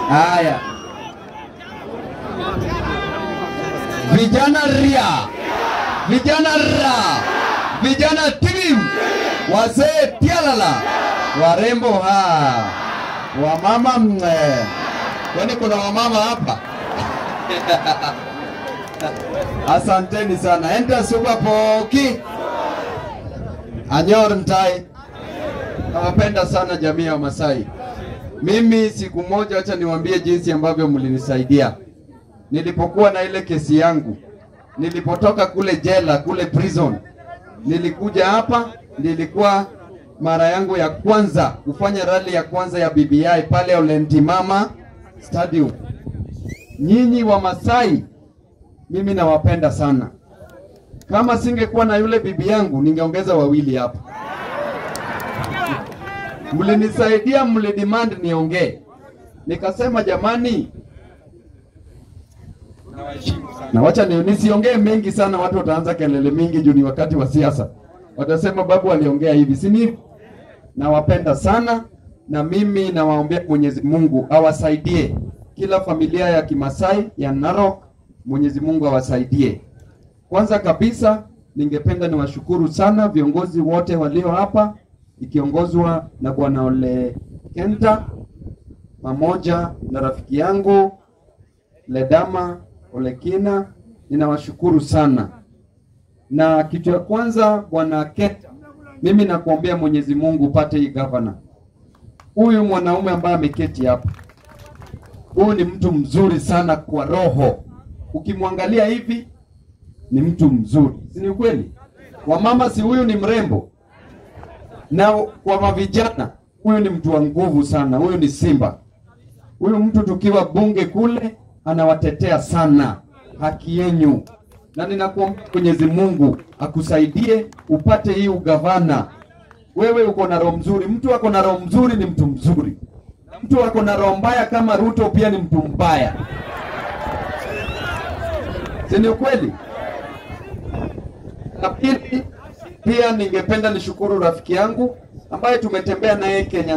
Haya. Vijana ria. Vijana ra. Vijana tim. Wazee tialala. Warembo wamama kwani kuna wamama hapa? Asanteni sana. Enta suba poki. Anyor ntai. Nawapenda sana jamii ya Maasai. Mimi siku moja acha niwaambie jinsi ambavyo mlinisaidia. Nilipokuwa na ile kesi yangu, nilipotoka kule jela, kule prison, nilikuja hapa, nilikuwa mara yangu ya kwanza kufanya rally ya kwanza ya BBI pale Olentimama Stadium. Nyinyi wa Maasai, mimi nawapenda sana. Kama singekuwa na yule bibi yangu, ningeongeza wawili hapa. Mlinisaidia, mlidemand niongee. Nikasema jamani, na wacha nisiongee mengi sana, watu wataanza kelele mingi juu ni wakati wa siasa. Watasema babu aliongea hivi, si ni? Nawapenda sana na mimi nawaombea Mwenyezi Mungu awasaidie kila familia ya Kimaasai ya Narok. Mwenyezi Mungu awasaidie. Kwanza kabisa ningependa niwashukuru sana viongozi wote walio hapa ikiongozwa na Bwana Ole Kenta pamoja na rafiki yangu Ledama Olekina. Ninawashukuru sana. Na kitu ya kwanza Bwana Kenta, mimi nakuombea Mwenyezi Mungu upate hii governor. Huyu mwanaume ambaye ameketi hapa, huyu ni mtu mzuri sana kwa roho. Ukimwangalia hivi ni mtu mzuri. Si ni kweli? Wamama, si huyu ni mrembo? Na kwa mavijana, huyu ni mtu wa nguvu sana. Huyu ni simba. Huyu mtu tukiwa bunge kule anawatetea sana haki yenu. Na ninakuomba Mwenyezi Mungu akusaidie upate hii ugavana. Wewe uko na roho mzuri. Mtu ako na roho mzuri ni mtu mzuri. Mtu ako na roho mbaya kama Ruto pia ni mtu mbaya. Si ni kweli? Na pili, pia ningependa nishukuru rafiki yangu ambaye tumetembea naye Kenya.